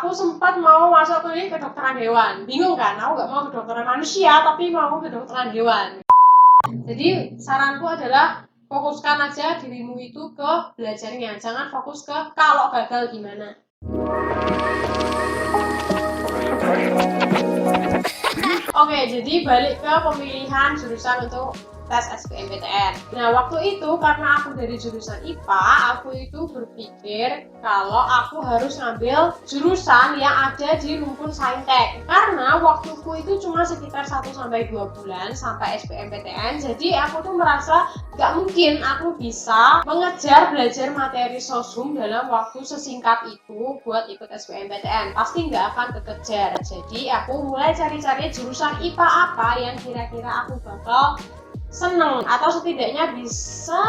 aku sempat mau masuk ke kedokteran hewan. Bingung kan? Aku nggak mau kedokteran manusia, tapi mau kedokteran hewan. Jadi saranku adalah fokuskan aja dirimu itu ke belajarnya. Jangan fokus ke kalau gagal gimana. Oke, jadi balik ke pemilihan jurusan untuk tes SBMPTN. Nah, waktu itu karena aku dari jurusan IPA, aku itu berpikir kalau aku harus ngambil jurusan yang ada di rumpun Saintek. Karena waktuku itu cuma sekitar 1-2 bulan sampai SBMPTN, jadi aku tuh merasa gak mungkin aku bisa mengejar belajar materi sosum dalam waktu sesingkat itu buat ikut SBMPTN. Pasti gak akan kekejar. Jadi aku mulai cari-cari jurusan IPA apa yang kira-kira aku bakal seneng atau setidaknya bisa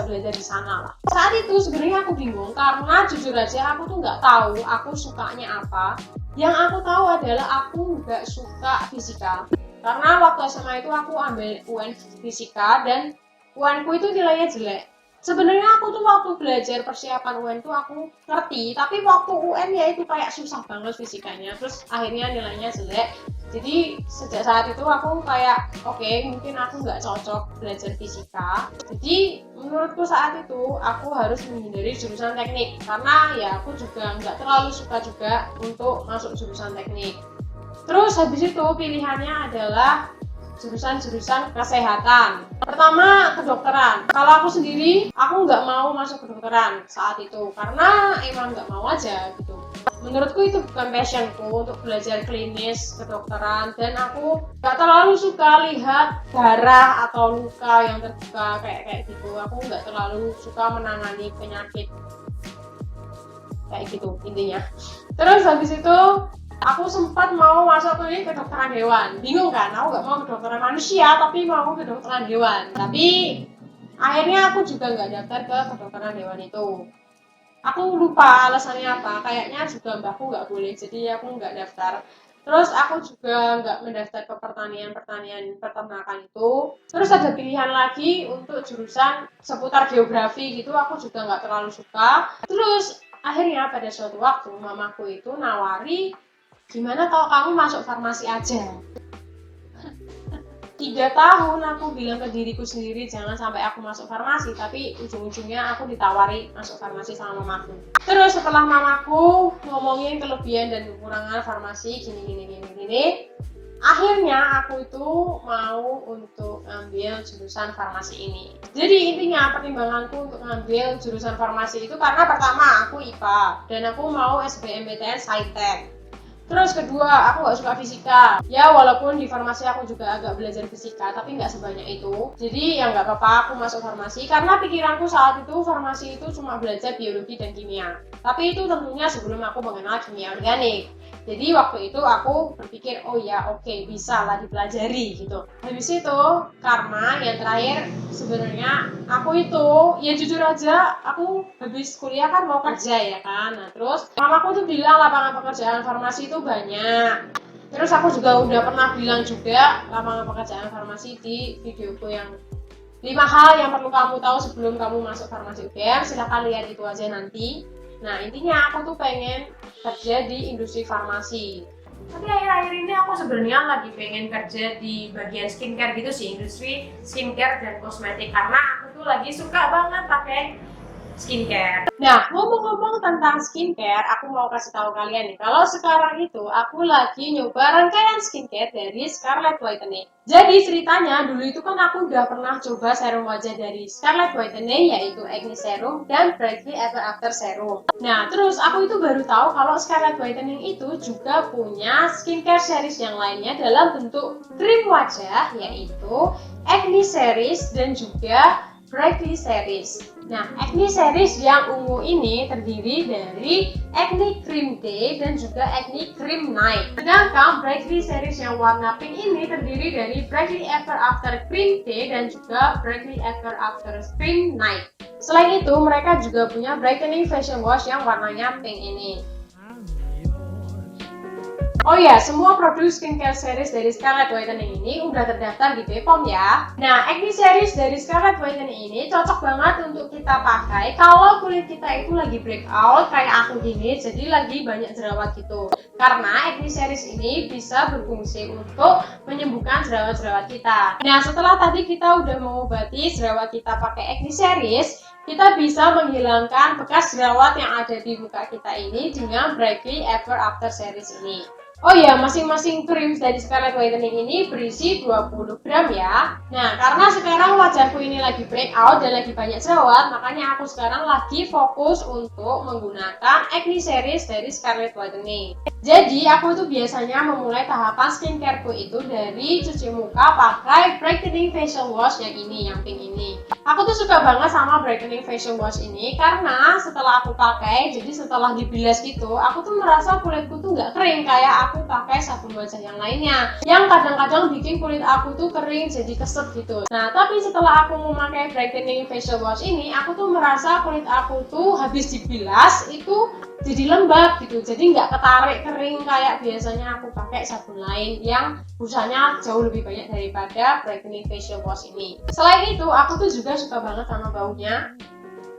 belajar di sana lah. Saat itu sebenarnya aku bingung karena jujur aja aku tuh nggak tahu aku sukanya apa. Yang aku tahu adalah aku nggak suka fisika karena waktu SMA itu aku ambil UN fisika dan UN ku itu nilainya jelek. Sebenarnya aku tuh waktu belajar persiapan UN tuh aku ngerti, tapi waktu UN ya itu kayak susah banget fisikanya, terus akhirnya nilainya jelek. Jadi sejak saat itu aku kayak oke, mungkin aku nggak cocok belajar fisika. Jadi menurutku saat itu aku harus menghindari jurusan teknik karena ya aku juga nggak terlalu suka juga untuk masuk jurusan teknik. Terus habis itu pilihannya adalah jurusan-jurusan kesehatan. Pertama, kedokteran. Kalau aku sendiri, aku nggak mau masuk kedokteran saat itu karena emang nggak mau aja gitu. Menurutku itu bukan passionku untuk belajar klinis kedokteran dan aku nggak terlalu suka lihat darah atau luka yang terbuka kayak gitu. Aku nggak terlalu suka menangani penyakit kayak gitu intinya. Terus habis itu aku sempat mau masuk ke kedokteran hewan. Bingung kan? Aku nggak mau kedokteran manusia, tapi mau kedokteran hewan. Tapi akhirnya aku juga nggak daftar ke kedokteran hewan itu. Aku lupa alasannya apa. Kayaknya juga mbakku nggak boleh, jadi aku nggak daftar. Terus aku juga nggak mendaftar ke pertanian peternakan itu. Terus ada pilihan lagi untuk jurusan seputar geografi gitu. Aku juga nggak terlalu suka. Terus akhirnya pada suatu waktu mamaku itu nawari, gimana kalau kamu masuk farmasi aja? 3 tahun aku bilang ke diriku sendiri jangan sampai aku masuk farmasi, tapi ujung-ujungnya aku ditawari masuk farmasi sama mamaku. Terus setelah mamaku ngomongin kelebihan dan kekurangan farmasi gini, akhirnya aku itu mau untuk ngambil jurusan farmasi ini. Jadi intinya pertimbanganku untuk ngambil jurusan farmasi itu karena pertama aku IPA dan aku mau SBMPTN Saintek. Terus kedua, aku gak suka fisika. Ya walaupun di farmasi aku juga agak belajar fisika, tapi gak sebanyak itu. Jadi ya gak apa-apa aku masuk farmasi. Karena pikiranku saat itu farmasi itu cuma belajar biologi dan kimia. Tapi itu tentunya sebelum aku mengenal kimia organik. Jadi waktu itu aku berpikir, oh ya oke, bisa lah dipelajari gitu. Habis itu, karena yang terakhir sebenarnya aku itu, ya jujur aja, aku habis kuliah kan mau kerja ya kan. Nah terus mamaku tuh bilang lapangan pekerjaan farmasi itu banyak. Terus aku juga udah pernah bilang juga lapangan pekerjaan farmasi di videoku yang 5 hal yang perlu kamu tahu sebelum kamu masuk farmasi UGM. Silahkan lihat itu aja nanti. Nah intinya aku tuh pengen kerja di industri farmasi. Tapi akhir-akhir ini aku sebenarnya lagi pengen kerja di bagian skincare gitu sih, industri skincare dan kosmetik karena aku tuh lagi suka banget pakai skincare. Nah, ngomong-ngomong tentang skincare, aku mau kasih tahu kalian nih, kalau sekarang itu aku lagi nyoba rangkaian skincare dari Scarlett Whitening. Jadi ceritanya dulu itu kan aku udah pernah coba serum wajah dari Scarlett Whitening yaitu Acne Serum dan Brightly Ever After Serum. Nah, terus aku itu baru tahu kalau Scarlett Whitening itu juga punya skincare series yang lainnya dalam bentuk krim wajah yaitu Acne Series dan juga Brightly Series. Nah, Acne Series yang ungu ini terdiri dari Acne Cream Day dan juga Acne Cream Night. Sedangkan Brightly Series yang warna pink ini terdiri dari Brightly Ever After Cream Day dan juga Brightly Ever After Cream Night. Selain itu, mereka juga punya Brightening Facial Wash yang warnanya pink ini. Oh ya, semua produk skincare series dari Scarlett Whitening ini udah terdaftar di BPOM ya. Nah, acne series dari Scarlett Whitening ini cocok banget untuk kita pakai kalau kulit kita itu lagi breakout kayak aku gini, jadi lagi banyak jerawat gitu. Karena acne series ini bisa berfungsi untuk menyembuhkan jerawat-jerawat kita. Nah, setelah tadi kita udah mengobati jerawat kita pakai acne series, kita bisa menghilangkan bekas jerawat yang ada di muka kita ini dengan Brightly Ever After series ini. Oh iya, masing-masing krim dari Scarlett Whitening ini berisi 20 gram ya. Nah, karena sekarang wajahku ini lagi breakout dan lagi banyak jerawat, makanya aku sekarang lagi fokus untuk menggunakan acne series dari Scarlett Whitening. Jadi, aku tuh biasanya memulai tahapan skincareku itu dari cuci muka pakai Brightening Facial Wash yang ini, yang pink ini. Aku tuh suka banget sama Brightening Facial Wash ini karena setelah aku pakai, jadi setelah dibilas gitu, aku tuh merasa kulitku tuh nggak kering kayak aku pakai sabun wajah yang lainnya yang kadang-kadang bikin kulit aku tuh kering jadi keset gitu. Nah, tapi setelah aku memakai Brightening Facial Wash ini, aku tuh merasa kulit aku tuh habis dibilas itu jadi lembab gitu, jadi nggak ketarik kering kayak biasanya aku pakai sabun lain yang busanya jauh lebih banyak daripada Brightening Facial Wash ini. Selain itu, aku tuh juga suka banget sama baunya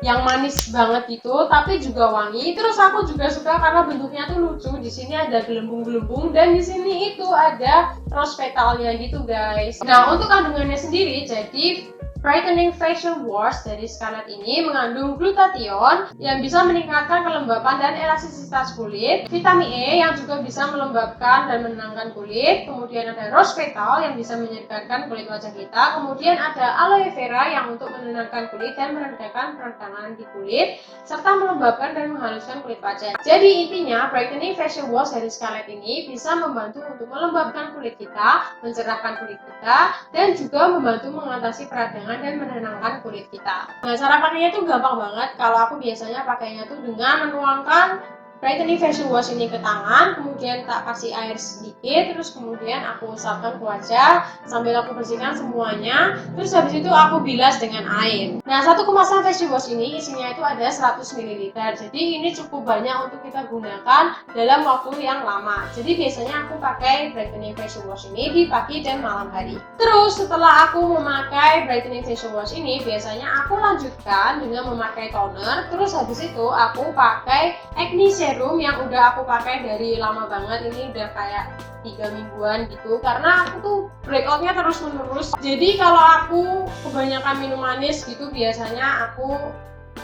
yang manis banget gitu, tapi juga wangi. Terus aku juga suka karena bentuknya tuh lucu. Di sini ada gelembung-gelembung dan di sini itu ada rose petalnya gitu, guys. Nah, untuk kandungannya sendiri, jadi Brightening Facial Wash dari Scarlett ini mengandung glutathione yang bisa meningkatkan kelembapan dan elastisitas kulit, vitamin E yang juga bisa melembabkan dan menenangkan kulit, kemudian ada rose petal yang bisa menyegarkan kulit wajah kita, kemudian ada aloe vera yang untuk menenangkan kulit dan meredakan peradangan di kulit, serta melembabkan dan menghaluskan kulit wajah. Jadi intinya, Brightening Facial Wash dari Scarlett ini bisa membantu untuk melembabkan kulit kita, mencerahkan kulit kita, dan juga membantu mengatasi peradangan dan menenangkan kulit kita. Nah, cara pakainya tuh gampang banget. Kalau aku biasanya pakainya tuh dengan menuangkan Brightening Facial Wash ini ke tangan, kemudian tak kasih air sedikit, terus kemudian aku usapkan ke wajah sambil aku bersihkan semuanya, terus habis itu aku bilas dengan air. Nah, satu kemasan facial wash ini isinya itu ada 100 ml, jadi ini cukup banyak untuk kita gunakan dalam waktu yang lama. Jadi biasanya aku pakai Brightening Facial Wash ini di pagi dan malam hari. Terus setelah aku memakai Brightening Facial Wash ini, biasanya aku lanjutkan dengan memakai toner, terus habis itu aku pakai acne serum yang udah aku pakai dari lama banget, ini udah kayak 3 mingguan gitu, karena aku tuh breakoutnya terus menerus. Jadi kalau aku kebanyakan minum manis gitu, biasanya aku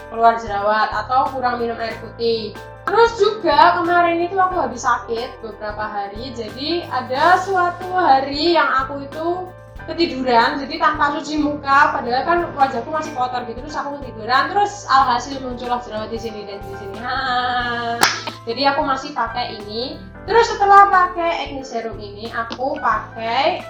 keluar jerawat atau kurang minum air putih. Terus juga kemarin itu aku habis sakit beberapa hari, jadi ada suatu hari yang aku itu ketiduran, jadi tanpa cuci muka, padahal kan wajahku masih kotor gitu, terus aku ketiduran, terus alhasil muncullah jerawat di sini dan di sini. Jadi aku masih pakai ini. Terus setelah pakai acne serum ini, aku pakai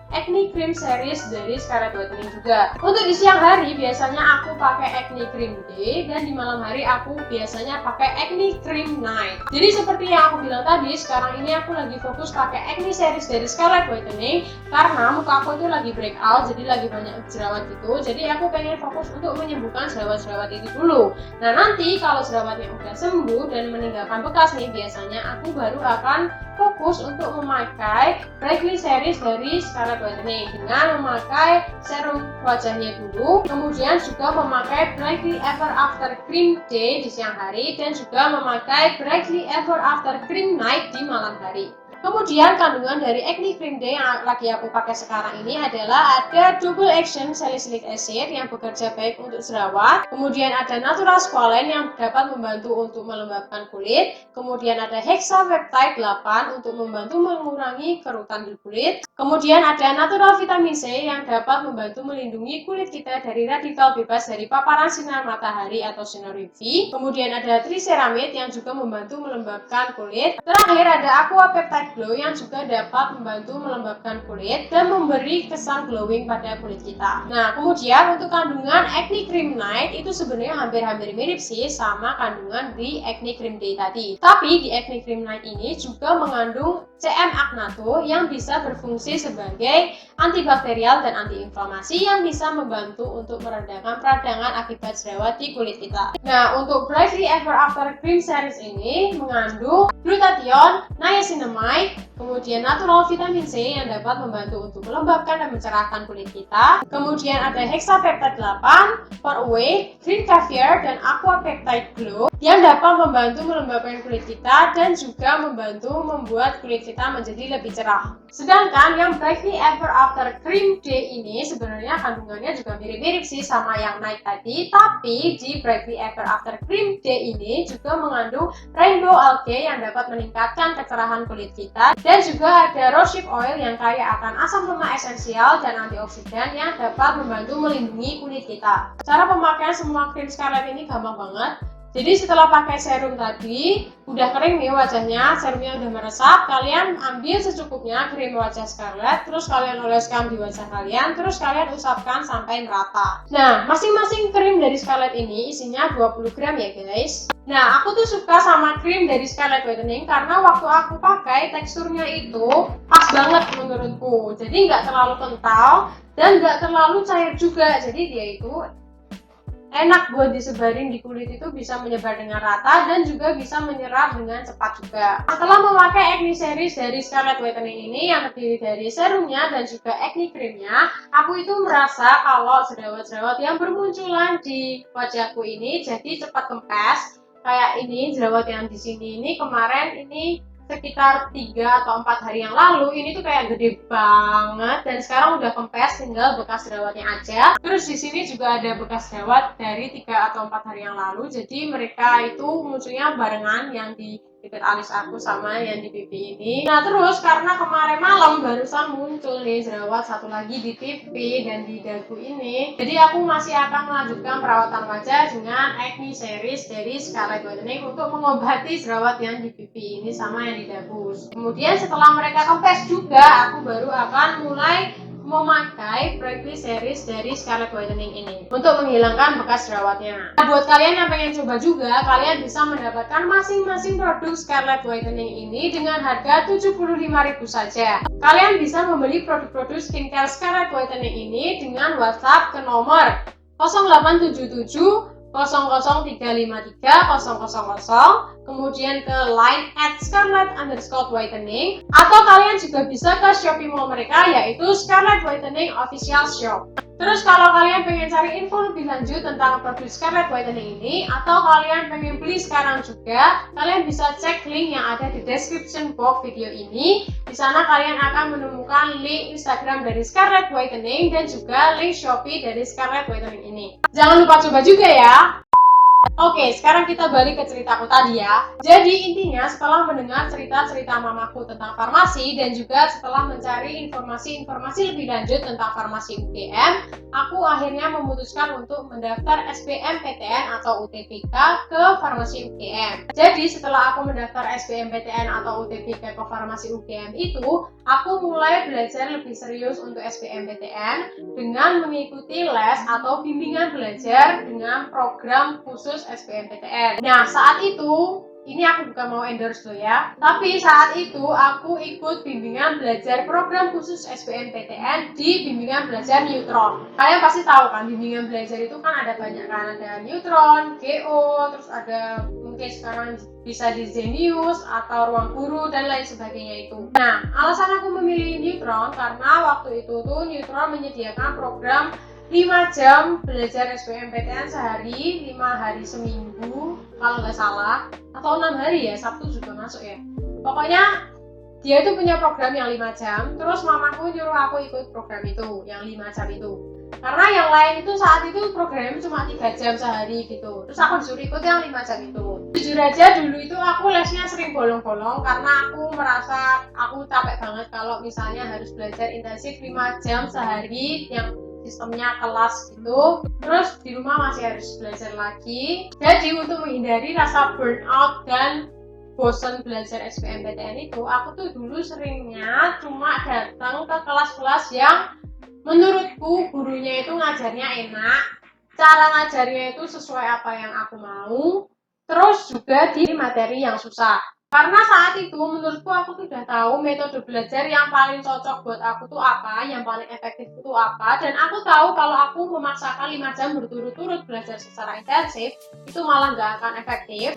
acne cream series dari Scarlett Whitening juga. Untuk di siang hari biasanya aku pakai acne cream day, dan di malam hari aku biasanya pakai acne cream night. Jadi seperti yang aku bilang tadi, sekarang ini aku lagi fokus pakai acne series dari Scarlett Whitening karena muka aku itu lagi breakout, jadi lagi banyak jerawat gitu. Jadi aku pengen fokus untuk menyembuhkan jerawat-jerawat itu dulu. Nah, nanti kalau jerawatnya udah sembuh dan meninggalkan bekas nih, biasanya aku baru akan fokus untuk memakai Brightly series dari Scarlett Whitening dengan memakai serum wajahnya dulu, kemudian juga memakai Brightly Ever After Cream Day di siang hari, dan juga memakai Brightly Ever After Cream Night di malam hari. Kemudian kandungan dari acne cream day yang lagi aku pakai sekarang ini adalah ada double action salicylic acid yang bekerja baik untuk jerawat, kemudian ada natural squalane yang dapat membantu untuk melembabkan kulit, kemudian ada hexapeptide 8 untuk membantu mengurangi kerutan di kulit, kemudian ada natural vitamin C yang dapat membantu melindungi kulit kita dari radikal bebas dari paparan sinar matahari atau sinar UV, kemudian ada triceramide yang juga membantu melembabkan kulit, terakhir ada aqua peptide glow yang juga dapat membantu melembabkan kulit dan memberi kesan glowing pada kulit kita. Nah, kemudian untuk kandungan acne cream night itu sebenarnya hampir-hampir mirip sih sama kandungan di acne cream day tadi. Tapi di acne cream night ini juga mengandung CM Agnato yang bisa berfungsi sebagai antibakterial dan antiinflamasi yang bisa membantu untuk meredakan peradangan akibat jerawat di kulit kita. Nah, untuk Brightly Ever After Cream series ini mengandung glutathione, niacinamide, kemudian natural vitamin C yang dapat membantu untuk melembabkan dan mencerahkan kulit kita. Kemudian ada hexapeptide 8, 4-way, green caviar, dan aqua peptide glow yang dapat membantu melembabkan kulit kita dan juga membantu membuat kulit kita menjadi lebih cerah. Sedangkan yang Brightly Ever After Cream Day ini sebenarnya kandungannya juga mirip-mirip sih sama yang Night tadi, tapi di Brightly Ever After Cream Day ini juga mengandung rainbow algae yang dapat meningkatkan kecerahan kulit kita, dan juga ada rosehip oil yang kaya akan asam lemak esensial dan antioksidan yang dapat membantu melindungi kulit kita. Cara pemakaian semua krim Scarlett ini gampang banget. Jadi setelah pakai serum tadi, udah kering nih wajahnya, serumnya udah meresap, kalian ambil secukupnya krim wajah Scarlett, terus kalian oleskan di wajah kalian, terus kalian usapkan sampai merata. Nah, masing-masing krim dari Scarlett ini isinya 20 gram ya guys. Nah, aku tuh suka sama krim dari Scarlett Whitening karena waktu aku pakai teksturnya itu pas banget menurutku. Jadi nggak terlalu kental dan nggak terlalu cair juga, jadi dia itu enak buat disebarin di kulit, itu bisa menyebar dengan rata dan juga bisa menyerap dengan cepat juga. Setelah memakai acne series dari Scarlett Whitening ini yang terdiri dari serumnya dan juga acne creamnya, aku itu merasa kalau jerawat-jerawat yang bermunculan di wajahku ini jadi cepat kempes. Kayak ini jerawat yang di sini ini kemarin ini sekitar 3 atau 4 hari yang lalu ini tuh kayak gede banget dan sekarang udah kempes, tinggal bekas jerawatnya aja. Terus di sini juga ada bekas jerawat dari 3 atau 4 hari yang lalu, jadi mereka itu munculnya barengan, yang di dekat alis aku sama yang di pipi ini. Nah terus karena kemarin malam barusan muncul nih jerawat satu lagi di pipi dan di dagu ini, jadi aku masih akan melanjutkan perawatan wajah dengan acne series dari Scarlett Whitening untuk mengobati jerawat yang di pipi ini sama yang di dagu. Kemudian setelah mereka kempes juga, aku baru akan mulai memakai Brightly series dari Scarlett Whitening ini untuk menghilangkan bekas jerawatnya. Nah, buat kalian yang pengen coba juga, kalian bisa mendapatkan masing-masing produk Scarlett Whitening ini dengan harga 75.000 saja. Kalian bisa membeli produk-produk skincare Scarlett Whitening ini dengan WhatsApp ke nomor 0877 00353 000, kemudian ke line @scarlett_whitening, atau kalian juga bisa ke Shopee Mall mereka yaitu Scarlett Whitening Official Shop. Terus kalau kalian pengen cari info lebih lanjut tentang produk Scarlett Whitening ini, atau kalian pengen beli sekarang juga, kalian bisa cek link yang ada di description box video ini. Di sana kalian akan menemukan link Instagram dari Scarlett Whitening dan juga link Shopee dari Scarlett Whitening ini. Jangan lupa coba juga ya. Oke, sekarang kita balik ke ceritaku tadi ya. Jadi intinya setelah mendengar cerita-cerita mamaku tentang farmasi dan juga setelah mencari informasi-informasi lebih lanjut tentang farmasi UGM, aku akhirnya memutuskan untuk mendaftar SBMPTN atau UTBK ke farmasi UGM. Jadi setelah aku mendaftar SBMPTN atau UTBK ke farmasi UGM itu, aku mulai belajar lebih serius untuk SBMPTN dengan mengikuti les atau bimbingan belajar dengan program khusus SBMPTN. Nah, saat itu, ini aku bukan mau endorse loh ya, tapi saat itu aku ikut bimbingan belajar program khusus SBMPTN di bimbingan belajar Neutron. Kalian pasti tahu kan, bimbingan belajar itu kan ada banyak kan, ada Neutron, GO, terus ada mungkin sekarang bisa di Zenius atau Ruang Guru dan lain sebagainya itu. Nah, alasan aku memilih Neutron karena waktu itu tuh Neutron menyediakan program 5 jam belajar SBMPTN sehari, 5 hari seminggu kalau nggak salah, atau 6 hari ya, Sabtu juga masuk ya. Pokoknya dia itu punya program yang 5 jam, terus mamaku nyuruh aku ikut program itu, yang 5 jam itu. Karena yang lain itu saat itu programnya cuma 3 jam sehari gitu, terus aku disuruh ikut yang 5 jam itu. Jujur aja dulu itu aku lesnya sering bolong-bolong karena aku merasa aku capek banget kalau misalnya harus belajar intensif 5 jam sehari yang sistemnya kelas gitu, terus di rumah masih harus belajar lagi. Jadi untuk menghindari rasa burnout dan bosan belajar SBMPTN itu, aku tuh dulu seringnya cuma datang ke kelas-kelas yang menurutku gurunya itu ngajarnya enak, cara ngajarnya itu sesuai apa yang aku mau, terus juga di materi yang susah. Karena saat itu menurutku aku tuh udah tahu metode belajar yang paling cocok buat aku tuh apa, yang paling efektif itu apa, dan aku tahu kalau aku memaksakan 5 jam berturut-turut belajar secara intensif itu malah nggak akan efektif.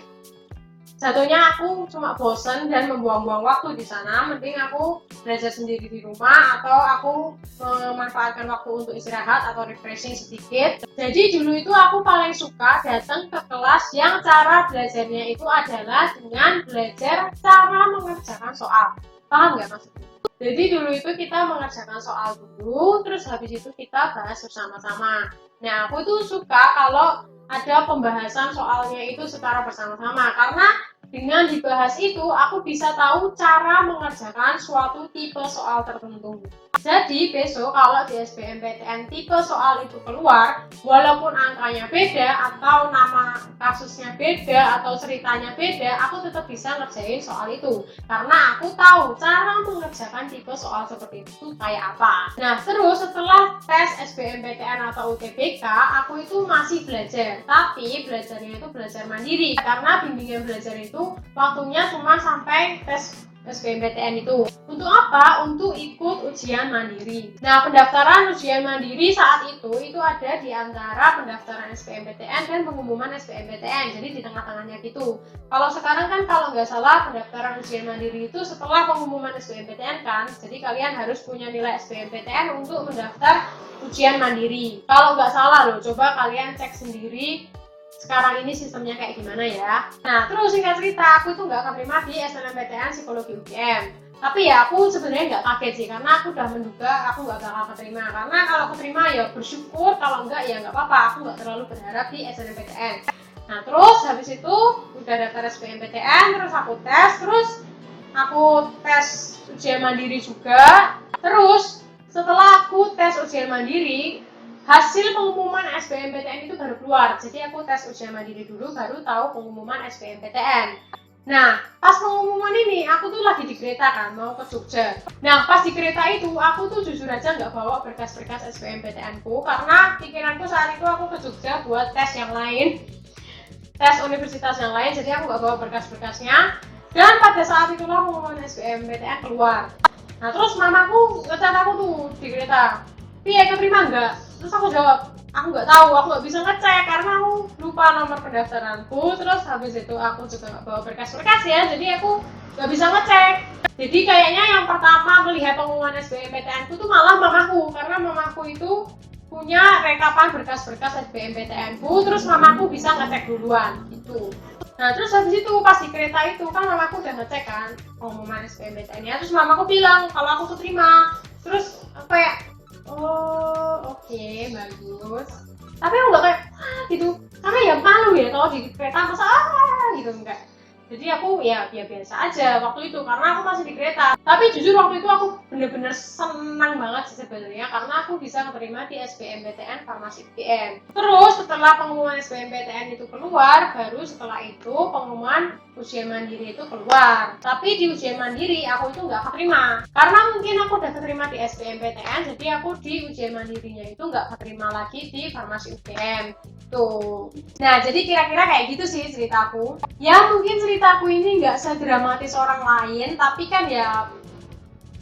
jatuhnya aku cuma bosen dan membuang-buang waktu di sana. Mending aku belajar sendiri di rumah, atau aku memanfaatkan waktu untuk istirahat atau refreshing sedikit. Jadi dulu itu aku paling suka datang ke kelas yang cara belajarnya itu adalah dengan belajar cara mengerjakan soal. Paham nggak maksudnya? Jadi dulu itu kita mengerjakan soal dulu, terus habis itu kita bahas bersama-sama. Nah, aku tuh suka kalau ada pembahasan soalnya itu secara bersama-sama, karena dengan dibahas itu aku bisa tahu cara mengerjakan suatu tipe soal tertentu. Jadi besok kalau di SBMPTN tipe soal itu keluar, walaupun angkanya beda atau nama kasusnya beda atau ceritanya beda, aku tetap bisa ngerjain soal itu karena aku tahu cara mengerjakan tipe soal seperti itu kayak apa. Nah, terus setelah tes SBMPTN atau UTBK, aku itu masih belajar, tapi belajarnya itu belajar mandiri karena bimbingan belajar itu waktunya cuma sampai tes SBMPTN itu. Untuk apa? Untuk ikut ujian mandiri. Nah, pendaftaran ujian mandiri saat itu ada di antara pendaftaran SBMPTN dan pengumuman SBMPTN. Jadi di tengah-tengahnya gitu. Kalau sekarang kan kalau nggak salah pendaftaran ujian mandiri itu setelah pengumuman SBMPTN kan. Jadi kalian harus punya nilai SBMPTN untuk mendaftar ujian mandiri. Kalau nggak salah loh, coba kalian cek sendiri sekarang ini sistemnya kayak gimana ya. Nah, terus singkat cerita, aku itu nggak keterima di SNMPTN Psikologi UGM. Tapi ya aku sebenarnya nggak kaget sih, karena aku udah menduga aku nggak bakal keterima. Karena kalau keterima ya bersyukur, kalau enggak ya nggak apa-apa. Aku nggak terlalu berharap di SNMPTN. Nah, terus habis itu udah daftar SBMPTN, terus aku tes ujian mandiri juga. Terus setelah aku tes ujian mandiri, hasil pengumuman SBMPTN itu baru keluar. Jadi aku tes ujian mandiri dulu, baru tahu pengumuman SBMPTN. Nah, pas pengumuman ini aku tuh lagi di kereta kan, mau ke Jogja. Nah, pas di kereta itu aku tuh jujur aja nggak bawa berkas-berkas SBMPTN ku, karena pikiranku saat itu aku ke Jogja buat tes yang lain, tes universitas yang lain. Jadi aku nggak bawa berkas-berkasnya. Dan pada saat itulah pengumuman SBMPTN keluar. Nah, terus mamaku ngecat aku tuh di kereta, "Piye, keterima nggak?" Terus aku jawab, "Aku nggak tahu, aku nggak bisa ngecek karena aku lupa nomor pendaftaranku." Terus habis itu aku juga nggak bawa berkas-berkas ya, jadi aku nggak bisa ngecek. Jadi kayaknya yang pertama melihat pengumuman SBMPTN ku tuh malah mamaku, karena mamaku itu punya rekapan berkas-berkas SBMPTN ku, terus mamaku bisa ngecek duluan gitu. Nah, terus habis itu pas di kereta itu kan mamaku udah ngecek kan pengumuman SBMPTN-nya, terus mamaku bilang kalau aku keterima. Terus apa ya? Oh, oke, bagus. Tapi aku nggak kayak gitu, karena ya malu ya kalau di kereta masa gitu, enggak. Jadi aku ya biasa aja waktu itu karena aku masih di kereta. Tapi jujur waktu itu aku bener-bener senang banget sih sebenarnya, karena aku bisa keterima di SBMPTN Farmasi UGM. Terus setelah pengumuman SBMPTN itu keluar, baru setelah itu pengumuman ujian mandiri itu keluar. Tapi di ujian mandiri aku itu nggak keterima, karena mungkin aku udah keterima di SBMPTN, jadi aku di ujian mandirinya itu nggak keterima lagi di Farmasi UGM tuh. Nah, jadi kira-kira kayak gitu sih ceritaku. Ya mungkin ceritaku ini nggak sedramatis orang lain, tapi kan ya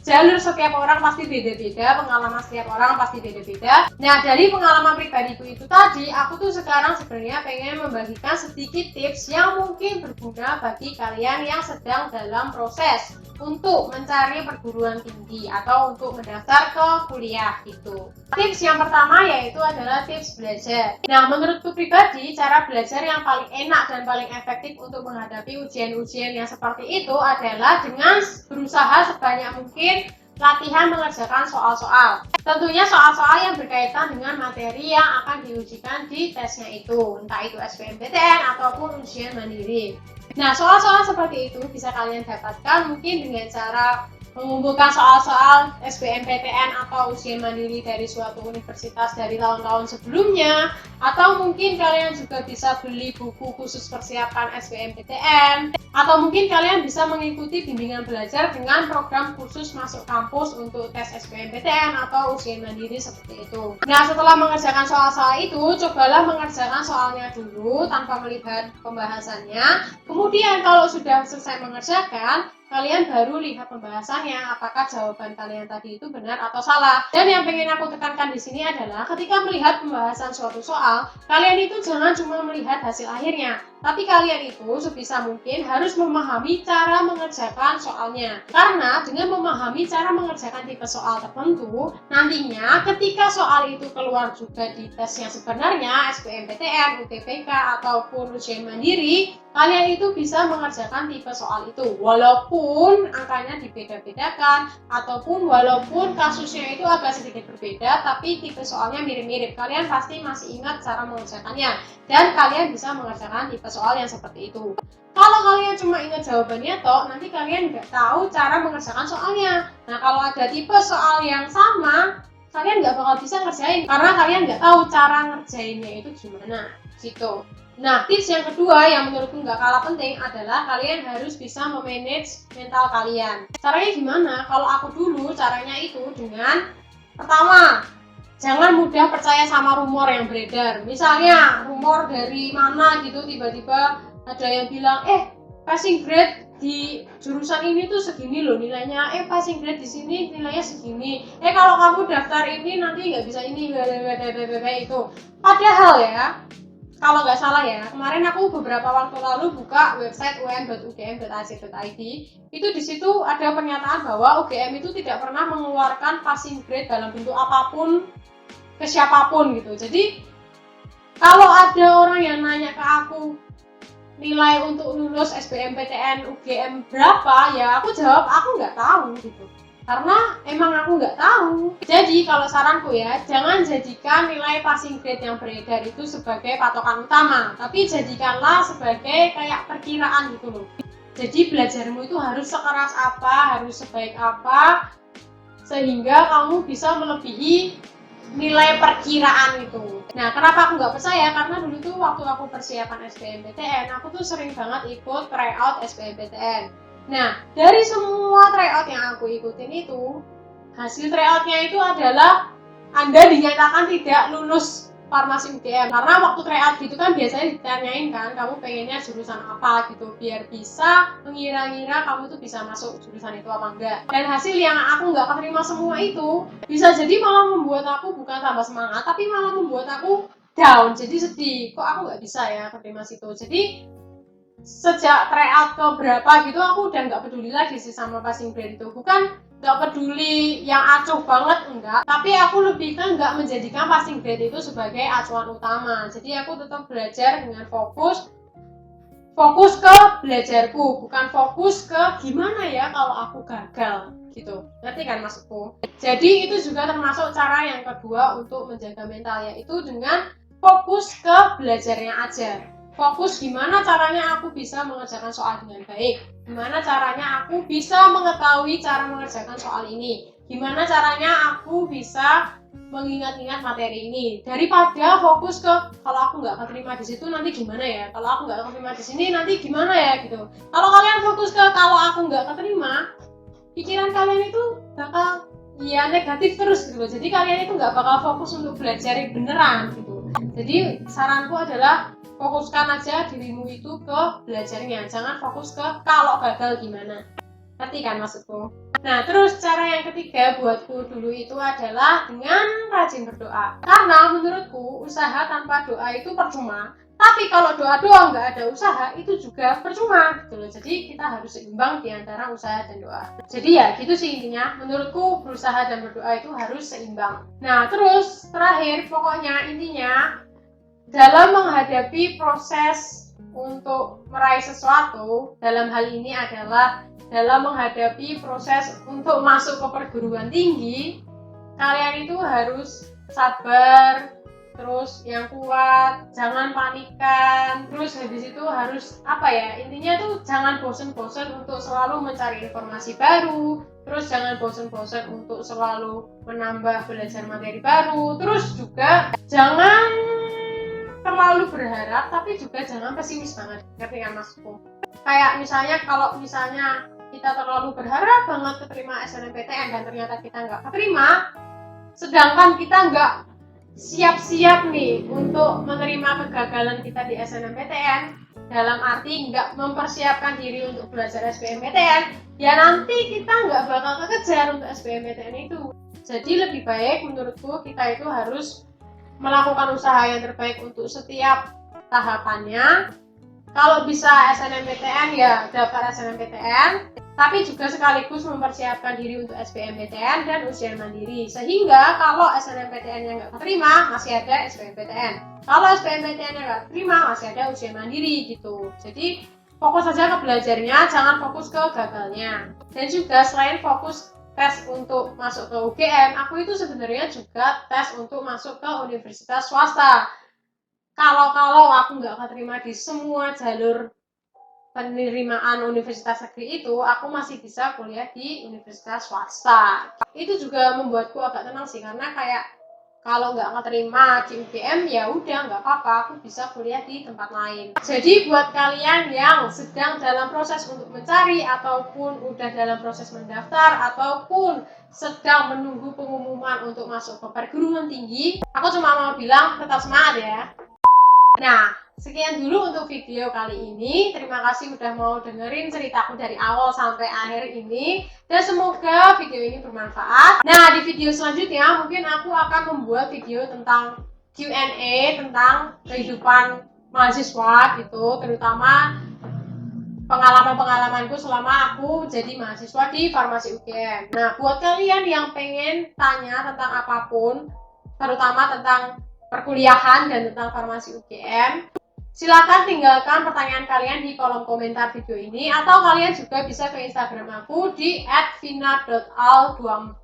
jalur setiap orang pasti beda-beda, pengalaman setiap orang pasti beda-beda. Nah, dari pengalaman pribadiku itu tadi, aku tuh sekarang sebenarnya pengen membagikan sedikit tips yang mungkin berguna bagi kalian yang sedang dalam proses untuk mencari perguruan tinggi atau untuk mendaftar ke kuliah gitu. Tips yang pertama yaitu adalah tips belajar. Nah, menurutku pribadi, cara belajar yang paling enak dan paling efektif untuk menghadapi ujian-ujian yang seperti itu adalah dengan berusaha sebanyak mungkin latihan mengerjakan soal-soal. Tentunya soal-soal yang berkaitan dengan materi yang akan diujikan di tesnya itu, entah itu SBMPTN ataupun ujian mandiri. Nah, soal-soal seperti itu bisa kalian dapatkan mungkin dengan cara mengumpulkan soal-soal SBMPTN atau ujian mandiri dari suatu universitas dari tahun-tahun sebelumnya, atau mungkin kalian juga bisa beli buku khusus persiapan SBMPTN, atau mungkin kalian bisa mengikuti bimbingan belajar dengan program khusus masuk kampus untuk tes SBMPTN atau ujian mandiri seperti itu. Nah, setelah mengerjakan soal-soal itu, cobalah mengerjakan soalnya dulu tanpa melihat pembahasannya. Kemudian kalau sudah selesai mengerjakan, kalian baru lihat pembahasannya, apakah jawaban kalian tadi itu benar atau salah. Dan yang pengen aku tekankan di sini adalah ketika melihat pembahasan suatu soal, kalian itu jangan cuma melihat hasil akhirnya, Tapi kalian itu sebisa mungkin harus memahami cara mengerjakan soalnya. Karena dengan memahami cara mengerjakan tipe soal tertentu, nantinya ketika soal itu keluar juga di tes yang sebenarnya, SBMPTN, UTBK, ataupun ujian mandiri, kalian itu bisa mengerjakan tipe soal itu. Walaupun angkanya dibeda-bedakan, ataupun walaupun kasusnya itu agak sedikit berbeda, tapi tipe soalnya mirip-mirip. Kalian pasti masih ingat cara mengerjakannya. Dan kalian bisa mengerjakan tipe soal yang seperti itu. Kalau kalian cuma ingat jawabannya toh, nanti kalian nggak tahu cara mengerjakan soalnya. Nah, kalau ada tipe soal yang sama, kalian nggak bakal bisa ngerjain karena kalian nggak tahu cara ngerjainnya itu gimana gitu. Nah, tips yang kedua yang menurutku nggak kalah penting adalah kalian harus bisa memanage mental kalian. Caranya gimana? Kalau aku dulu caranya itu dengan pertama, jangan mudah percaya sama rumor yang beredar. Misalnya rumor dari mana gitu tiba-tiba ada yang bilang, passing grade di jurusan ini tuh segini loh nilainya, passing grade di sini nilainya segini, kalau kamu daftar ini nanti nggak bisa ini, itu. Padahal ya, kalau nggak salah ya, kemarin aku beberapa waktu lalu buka website un.ugm.ac.id, itu di situ ada pernyataan bahwa UGM itu tidak pernah mengeluarkan passing grade dalam bentuk apapun ke siapapun gitu. Jadi kalau ada orang yang nanya ke aku nilai untuk lulus SBMPTN UGM berapa, ya aku jawab aku nggak tahu gitu. Karena emang aku nggak tahu. Jadi kalau saranku ya, jangan jadikan nilai passing grade yang beredar itu sebagai patokan utama, tapi jadikanlah sebagai kayak perkiraan gitu loh. Jadi belajarmu itu harus sekeras apa, harus sebaik apa, sehingga kamu bisa melebihi nilai perkiraan itu. Nah, kenapa aku nggak percaya? Karena dulu tuh waktu aku persiapan SBMPTN, aku tuh sering banget ikut tryout SBMPTN. Nah, dari semua tryout yang aku ikutin itu, hasil tryoutnya itu adalah Anda dinyatakan tidak lulus farmasi UGM. Karena waktu tryout gitu kan biasanya ditanyain kan, kamu pengennya jurusan apa gitu, biar bisa mengira-ngira kamu tuh bisa masuk jurusan itu apa enggak. Dan hasil yang aku nggak keterima semua itu, bisa jadi malah membuat aku bukan tambah semangat, tapi malah membuat aku down, jadi sedih. Kok aku nggak bisa ya keterima situ. Jadi sejak tryout ke berapa gitu aku udah nggak peduli lagi sih sama passing grade itu. Bukan nggak peduli yang acuh banget, enggak, tapi aku lebih kan nggak menjadikan passing grade itu sebagai acuan utama. Jadi aku tetap belajar dengan fokus ke belajarku, bukan fokus ke gimana ya kalau aku gagal gitu. Ngerti kan maksudku? Jadi itu juga termasuk cara yang kedua untuk menjaga mental, yaitu dengan fokus ke belajarnya aja. Fokus gimana caranya aku bisa mengerjakan soal dengan baik, gimana caranya aku bisa mengetahui cara mengerjakan soal ini, gimana caranya aku bisa mengingat-ingat materi ini, daripada fokus ke kalau aku nggak keterima di situ nanti gimana ya, kalau aku nggak keterima di sini nanti gimana ya gitu. Kalau kalian fokus ke kalau aku nggak keterima, pikiran kalian itu bakal negatif terus gitu. Jadi kalian itu nggak bakal fokus untuk belajar yang beneran gitu. Jadi saranku adalah fokuskan aja dirimu itu ke belajarnya, jangan fokus ke kalau gagal gimana. Ngerti kan maksudku? Nah, terus cara yang ketiga buatku dulu itu adalah dengan rajin berdoa. Karena menurutku usaha tanpa doa itu percuma. Tapi kalau doa doang nggak ada usaha itu juga percuma gitu loh. Jadi kita harus seimbang di antara usaha dan doa. Jadi ya gitu sih intinya. Menurutku berusaha dan berdoa itu harus seimbang. Nah, terus terakhir pokoknya intinya dalam menghadapi proses untuk meraih sesuatu, dalam hal ini adalah dalam menghadapi proses untuk masuk ke perguruan tinggi, kalian itu harus sabar, terus yang kuat, jangan panikan, terus habis itu harus intinya tuh jangan bosen-bosen untuk selalu mencari informasi baru, terus jangan bosen-bosen untuk selalu menambah belajar materi baru, terus juga jangan terlalu berharap tapi juga jangan pesimis banget. Ngerti kan maksudku? Kayak kalau misalnya kita terlalu berharap banget keterima SNMPTN dan ternyata kita nggak keterima, sedangkan kita nggak siap-siap nih untuk menerima kegagalan kita di SNMPTN, dalam arti nggak mempersiapkan diri untuk belajar SBMPTN, ya nanti kita nggak bakal kekejar untuk SBMPTN itu. Jadi lebih baik menurutku kita itu harus melakukan usaha yang terbaik untuk setiap tahapannya, Kalau bisa SNMPTN ya daftar SNMPTN, tapi juga sekaligus mempersiapkan diri untuk SBMPTN dan ujian mandiri. Sehingga kalau SNMPTN-nya nggak keterima, masih ada SBMPTN. Kalau SBMPTN-nya nggak terima, masih ada ujian mandiri gitu. Jadi fokus saja ke belajarnya, jangan fokus ke gagalnya. Dan juga selain fokus tes untuk masuk ke UGM, aku itu sebenarnya juga tes untuk masuk ke universitas swasta. Kalau aku nggak keterima di semua jalur penerimaan universitas negeri itu, aku masih bisa kuliah di universitas swasta. Itu juga membuatku agak tenang sih, karena kayak kalau nggak keterima di UGM ya udah nggak apa-apa, aku bisa kuliah di tempat lain. Jadi buat kalian yang sedang dalam proses untuk mencari ataupun udah dalam proses mendaftar ataupun sedang menunggu pengumuman untuk masuk ke perguruan tinggi, aku cuma mau bilang tetap semangat ya. Nah, sekian dulu untuk video kali ini. Terima kasih udah mau dengerin ceritaku dari awal sampai akhir ini. Dan semoga video ini bermanfaat. Nah, di video selanjutnya mungkin aku akan membuat video tentang Q&A tentang kehidupan mahasiswa gitu, terutama pengalaman-pengalamanku selama aku jadi mahasiswa di Farmasi UGM. Nah, buat kalian yang pengen tanya tentang apapun, terutama tentang perkuliahan dan tentang Farmasi UGM, silakan tinggalkan pertanyaan kalian di kolom komentar video ini, atau kalian juga bisa ke Instagram aku di @vina.al24.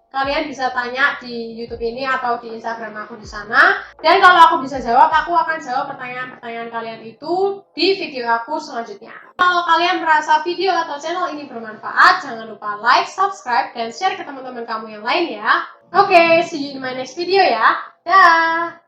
Kalian bisa tanya di YouTube ini atau di Instagram aku di sana. Dan kalau aku bisa jawab, aku akan jawab pertanyaan-pertanyaan kalian itu di video aku selanjutnya. Kalau kalian merasa video atau channel ini bermanfaat, jangan lupa like, subscribe, dan share ke teman-teman kamu yang lain ya. Oke, see you in my next video ya. Dah.